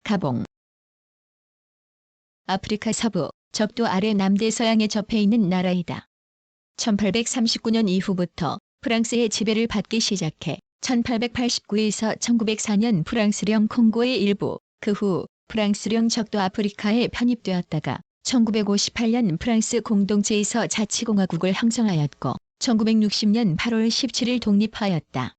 가봉. 아프리카 서부, 적도 아래 남대서양에 접해 있는 나라이다. 1839년 이후부터 프랑스의 지배를 받기 시작해 1889에서 1904년 프랑스령 콩고의 일부, 그 후 프랑스령 적도 아프리카에 편입되었다가 1958년 프랑스 공동체에서 자치공화국을 형성하였고 1960년 8월 17일 독립하였다.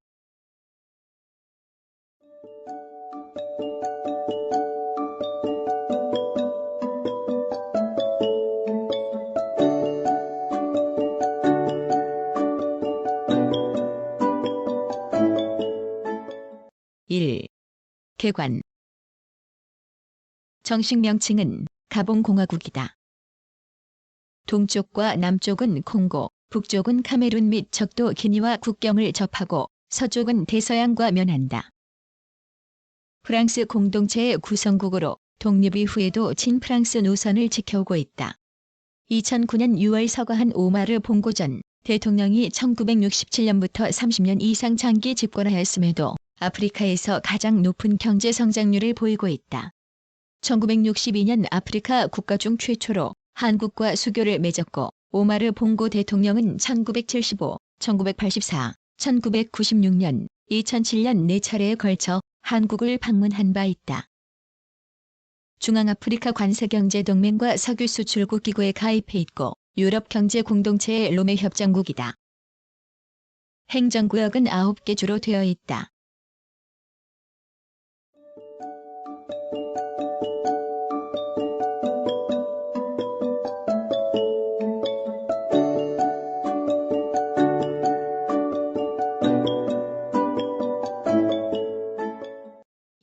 (1) 개관. 정식 명칭은 가봉공화국이다. 동쪽과 남쪽은 콩고, 북쪽은 카메룬 및 적도 기니와 국경을 접하고 서쪽은 대서양과 면한다. 프랑스 공동체의 구성국으로 독립 이후에도 친프랑스 노선을 지켜오고 있다. 2009년 6월 서거한 오마르 봉고 전 대통령이 1967년부터 30년 이상 장기 집권하였음에도 아프리카에서 가장 높은 경제 성장률을 보이고 있다. 1962년 아프리카 국가 중 최초로 한국과 수교를 맺었고 오마르 봉고 대통령은 1975, 1984, 1996년, 2007년 4차례에 걸쳐 한국을 방문한 바 있다. 중앙아프리카 관세경제동맹과 석유수출국 기구에 가입해 있고 유럽경제공동체의 로메 협정국이다. 행정구역은 9개 주로 되어 있다.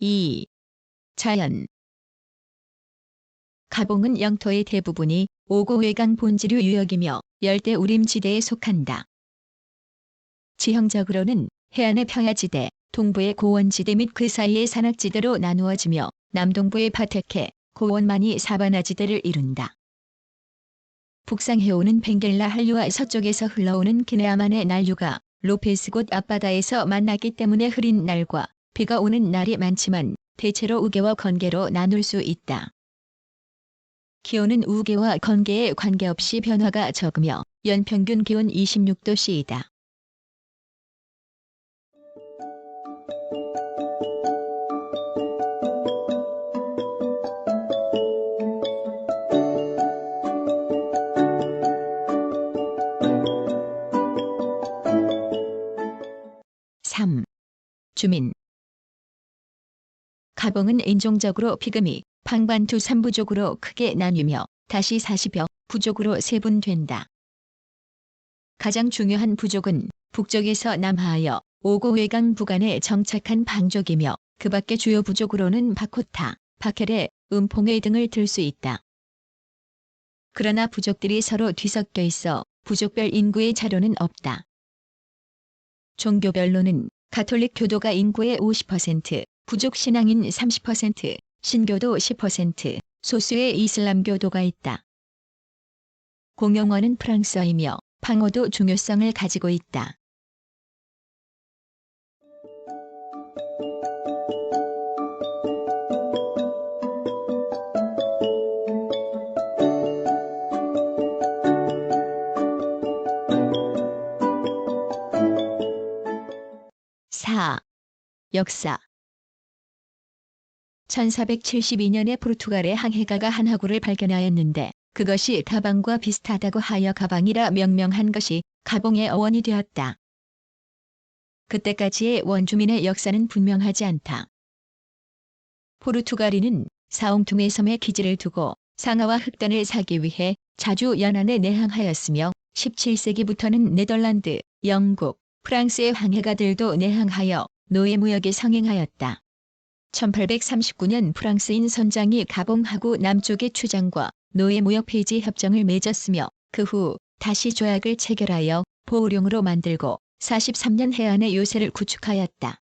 (2) 자연. 가봉은 영토의 대부분이 오고외강 본지류 유역이며 열대 우림지대에 속한다. 지형적으로는 해안의 평야지대, 동부의 고원지대 및 그 사이의 산악지대로 나누어지며 남동부의 파테케, 고원만이 사바나지대를 이룬다. 북상해오는 벵겔라 한류와 서쪽에서 흘러오는 기네아만의 난류가 로페스곶 앞바다에서 만나기 때문에 흐린 날과 비가 오는 날이 많지만 대체로 우개와 건개로 나눌 수 있다. 기온은 우개와 건개에 관계없이 변화가 적으며 연평균 기온 26도씨이다. (3) 주민. 가봉은 인종적으로 피그미, 방반투 3부족으로 크게 나뉘며 다시 40여 부족으로 세분된다. 가장 중요한 부족은 북쪽에서 남하하여 오고외강 부간에 정착한 방족이며 그 밖의 주요 부족으로는 바코타, 바켈레, 음퐁웨 등을 들 수 있다. 그러나 부족들이 서로 뒤섞여 있어 부족별 인구의 자료는 없다. 종교별로는 가톨릭 교도가 인구의 50%, 부족 신앙인 30%, 신교도 10%, 소수의 이슬람교도가 있다. 공용어는 프랑스어이며 방어도 중요성을 가지고 있다. (4) 역사. 1472년에 포르투갈의 항해가가 한 화구를 발견하였는데 그것이 가방과 비슷하다고 하여 가방이라 명명한 것이 가봉의 어원이 되었다. 그때까지의 원주민의 역사는 분명하지 않다. 포르투갈인은 사옹퉁의 섬에 기지를 두고 상아와 흑단을 사기 위해 자주 연안에 내항하였으며 17세기부터는 네덜란드, 영국, 프랑스의 항해가들도 내항하여 노예무역에 성행하였다. 1839년 프랑스인 선장이 가봉하고 남쪽의 추장과 노예무역 폐지 협정을 맺었으며 그 후 다시 조약을 체결하여 보호령으로 만들고 43년 해안의 요새를 구축하였다.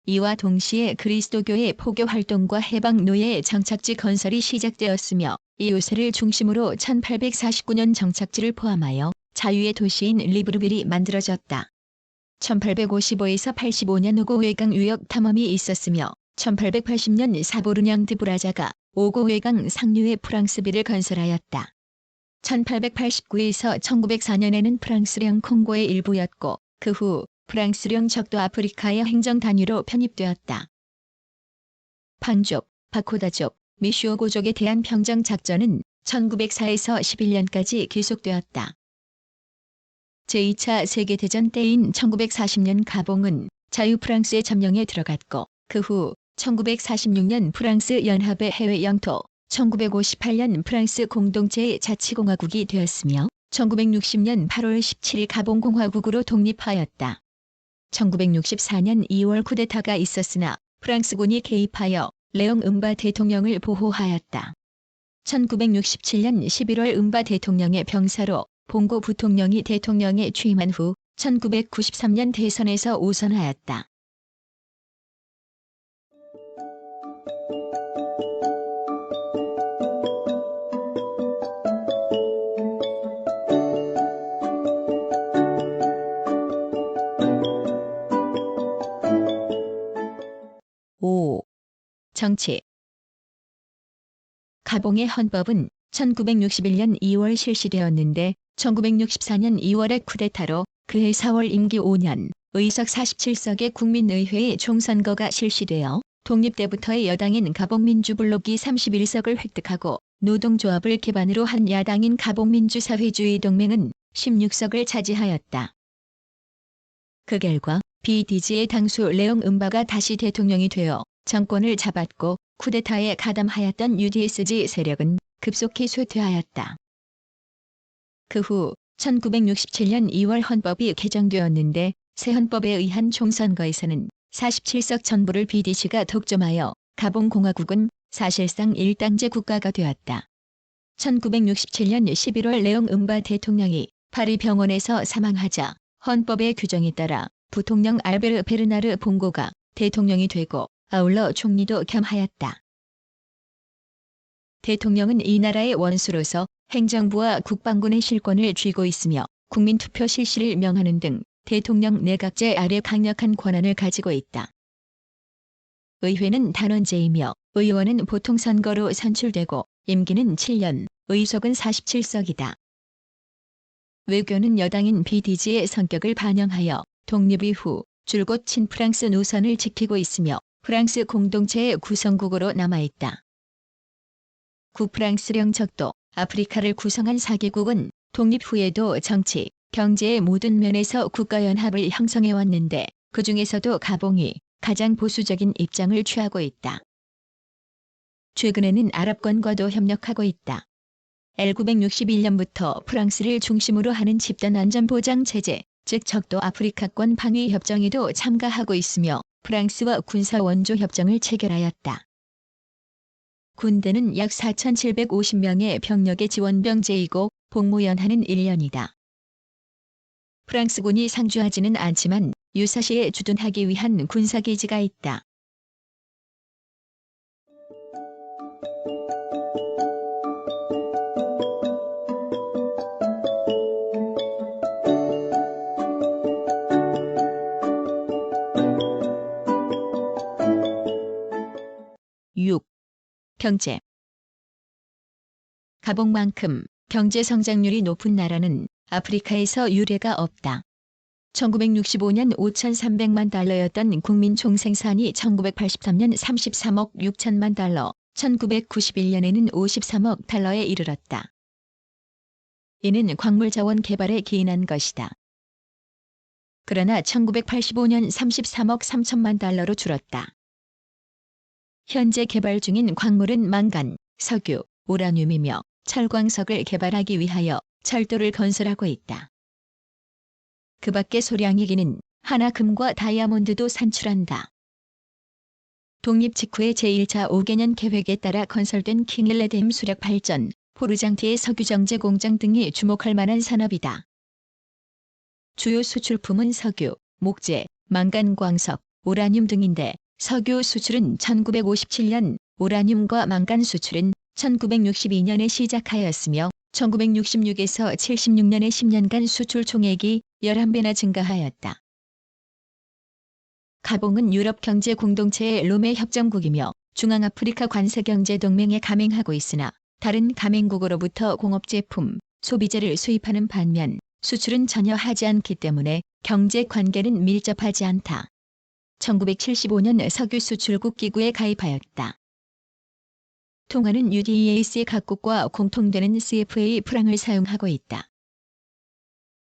이와 동시에 그리스도교의 포교 활동과 해방 노예의 정착지 건설이 시작되었으며 이 요새를 중심으로 1849년 정착지를 포함하여 자유의 도시인 리브르빌이 만들어졌다. 1855에서 85년 오고 외강 유역 탐험이 있었으며 1880년 사보르냥 드브라자가 오고 외강 상류의 프랑스비를 건설하였다. 1889에서 1904년에는 프랑스령 콩고의 일부였고 그 후 프랑스령 적도 아프리카의 행정 단위로 편입되었다. 판족, 바코다족, 미슈오고족에 대한 평정 작전은 1904에서 11년까지 계속되었다. 제2차 세계대전 때인 1940년 가봉은 자유프랑스의 점령에 들어갔고 그 후 1946년 프랑스 연합의 해외 영토, 1958년 프랑스 공동체의 자치공화국이 되었으며 1960년 8월 17일 가봉공화국으로 독립하였다. 1964년 2월 쿠데타가 있었으나 프랑스군이 개입하여 레옹 음바 대통령을 보호하였다. 1967년 11월 음바 대통령의 병사로 봉고 부통령이 대통령에 취임한 후 1993년 대선에서 우선하였다. 정치. 가봉의 헌법은 1961년 2월 실시되었는데 1964년 2월의 쿠데타로 그해 4월 임기 5년 의석 47석의 국민의회의 총선거가 실시되어 독립 때부터의 여당인 가봉민주블록이 31석을 획득하고 노동조합을 기반으로 한 야당인 가봉민주사회주의 동맹은 16석을 차지하였다. 그 결과 BDG의 당수 레옹 음바가 다시 대통령이 되어 정권을 잡았고 쿠데타에 가담하였던 UDSG 세력은 급속히 쇠퇴하였다. 그 후 1967년 2월 헌법이 개정되었는데 새 헌법에 의한 총선거에서는 47석 전부를 BDC가 독점하여 가봉공화국은 사실상 일당제 국가가 되었다. 1967년 11월 레옹 음바 대통령이 파리 병원에서 사망하자 헌법의 규정에 따라 부통령 알베르 베르나르 봉고가 대통령이 되고 아울러 총리도 겸하였다. 대통령은 이 나라의 원수로서 행정부와 국방군의 실권을 쥐고 있으며 국민투표 실시를 명하는 등 대통령 내각제 아래 강력한 권한을 가지고 있다. 의회는 단원제이며 의원은 보통 선거로 선출되고 임기는 7년, 의석은 47석이다. 외교는 여당인 BDG의 성격을 반영하여 독립 이후 줄곧 친프랑스 노선을 지키고 있으며 프랑스 공동체의 구성국으로 남아있다. 구프랑스령 적도 아프리카를 구성한 4개국은 독립 후에도 정치, 경제의 모든 면에서 국가연합을 형성해왔는데 그 중에서도 가봉이 가장 보수적인 입장을 취하고 있다. 최근에는 아랍권과도 협력하고 있다. 1961년부터 프랑스를 중심으로 하는 집단안전보장체제, 즉 적도 아프리카권 방위협정에도 참가하고 있으며 프랑스와 군사원조협정을 체결하였다. 군대는 약 4,750명의 병력의 지원병제이고 복무연한은 1년이다. 프랑스군이 상주하지는 않지만 유사시에 주둔하기 위한 군사기지가 있다. 경제. 가봉만큼 경제 성장률이 높은 나라는 아프리카에서 유례가 없다. 1965년 5,300만 달러였던 국민 총생산이 1983년 33억 6천만 달러, 1991년에는 53억 달러에 이르렀다. 이는 광물자원 개발에 기인한 것이다. 그러나 1985년 33억 3천만 달러로 줄었다. 현재 개발 중인 광물은 망간, 석유, 우라늄이며 철광석을 개발하기 위하여 철도를 건설하고 있다. 그 밖에 소량이기는 하나금과 다이아몬드도 산출한다. 독립 직후의 제1차 5개년 계획에 따라 건설된 킹일레댐 수력 발전, 포르장티의 석유정제 공장 등이 주목할 만한 산업이다. 주요 수출품은 석유, 목재, 망간광석, 우라늄 등인데 석유 수출은 1957년, 우라늄과 망간 수출은 1962년에 시작하였으며 1966에서 76년의 10년간 수출 총액이 11배나 증가하였다. 가봉은 유럽 경제 공동체의 롬의 협정국이며 중앙아프리카 관세경제동맹에 가맹하고 있으나 다른 가맹국으로부터 공업제품, 소비재를 수입하는 반면 수출은 전혀 하지 않기 때문에 경제 관계는 밀접하지 않다. 1975년 석유 수출국 기구에 가입하였다. 통화는 UDEAC 각국과 공통되는 CFA 프랑을 사용하고 있다.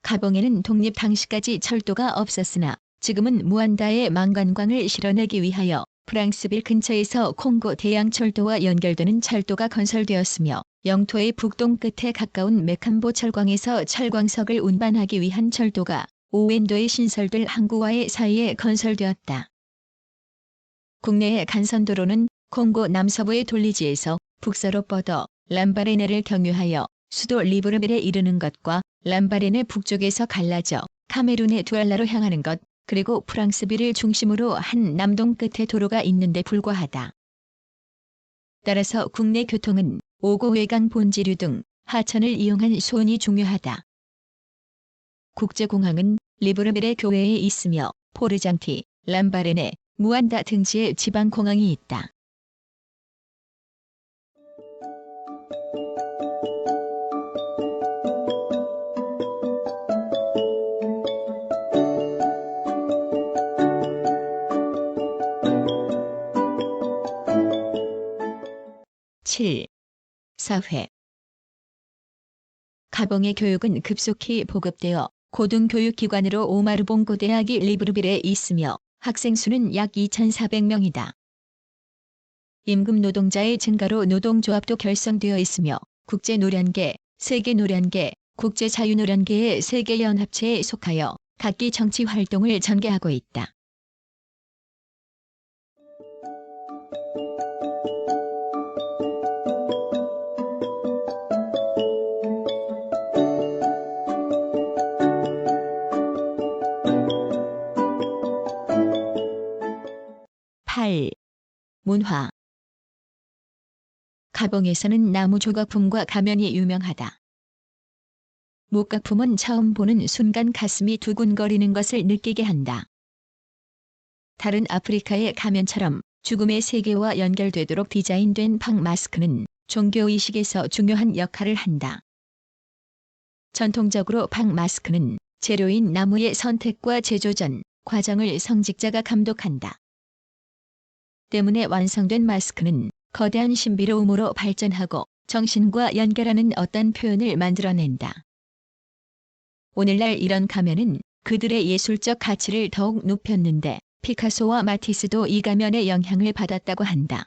가봉에는 독립 당시까지 철도가 없었으나 지금은 무안다의 망관광을 실어내기 위하여 프랑스빌 근처에서 콩고 대양철도와 연결되는 철도가 건설되었으며 영토의 북동 끝에 가까운 메캄보 철광에서 철광석을 운반하기 위한 철도가 오웬도에 신설될 항구와의 사이에 건설되었다. 국내의 간선도로는 콩고 남서부의 돌리지에서 북서로 뻗어 람바레네를 경유하여 수도 리브르빌에 이르는 것과 람바레네 북쪽에서 갈라져 카메룬의 두알라로 향하는 것, 그리고 프랑스빌을 중심으로 한 남동 끝에 도로가 있는데 불과하다. 따라서 국내 교통은 오고 외강 본지류 등 하천을 이용한 수온이 중요하다. 국제공항은 리브르빌의 교외에 있으며 포르장티, 람바레네, 무안다 등지에 지방공항이 있다. 사회. 가봉의 교육은 급속히 보급되어 고등교육기관으로 오마르봉고 대학이 리브르빌에 있으며 학생 수는 약 2,400명이다. 임금 노동자의 증가로 노동조합도 결성되어 있으며 국제노련계, 세계노련계, 국제자유노련계의 세계연합체에 속하여 각기 정치활동을 전개하고 있다. 문화. 가봉에서는 나무 조각품과 가면이 유명하다. 목각품은 처음 보는 순간 가슴이 두근거리는 것을 느끼게 한다. 다른 아프리카의 가면처럼 죽음의 세계와 연결되도록 디자인된 팡 마스크는 종교의식에서 중요한 역할을 한다. 전통적으로 팡 마스크는 재료인 나무의 선택과 제조 전 과정을 성직자가 감독한다. 때문에 완성된 마스크는 거대한 신비로움으로 발전하고 정신과 연결하는 어떤 표현을 만들어낸다. 오늘날 이런 가면은 그들의 예술적 가치를 더욱 높였는데 피카소와 마티스도 이 가면의 영향을 받았다고 한다.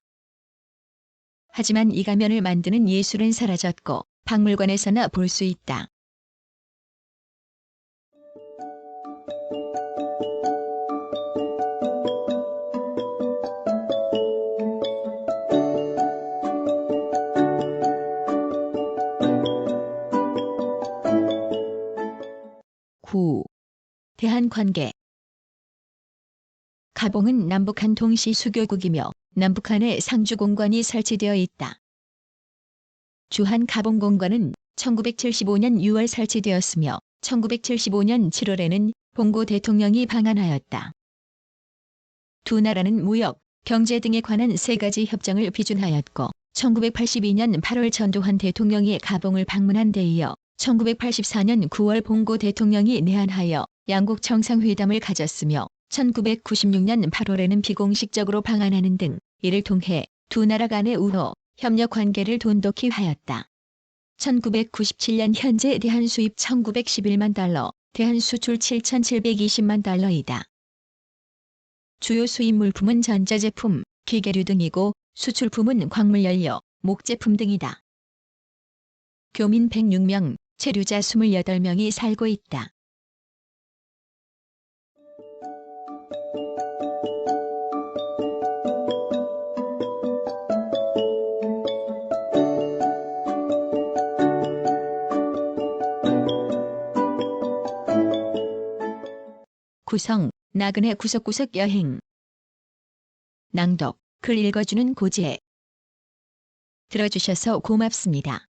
하지만 이 가면을 만드는 예술은 사라졌고 박물관에서나 볼 수 있다. 대한관계. 가봉은 남북한 동시 수교국이며 남북한에 상주공관이 설치되어 있다. 주한 가봉공관은 1975년 6월 설치되었으며 1975년 7월에는 봉고 대통령이 방한하였다. 두 나라는 무역, 경제 등에 관한 3가지 협정을 비준하였고 1982년 8월 전두환 대통령이 가봉을 방문한 데 이어 1984년 9월 봉고 대통령이 내한하여 양국 정상회담을 가졌으며 1996년 8월에는 비공식적으로 방한하는 등 이를 통해 두 나라 간의 우호, 협력 관계를 돈독히 하였다. 1997년 현재 대한 수입 1911만 달러, 대한 수출 7,720만 달러이다. 주요 수입 물품은 전자제품, 기계류 등이고 수출품은 광물연료, 목제품 등이다. 교민 106명, 체류자 28명이 살고 있다. 구성, 나그네 구석구석 여행. 낭독, 글 읽어주는 고지혜. 들어주셔서 고맙습니다.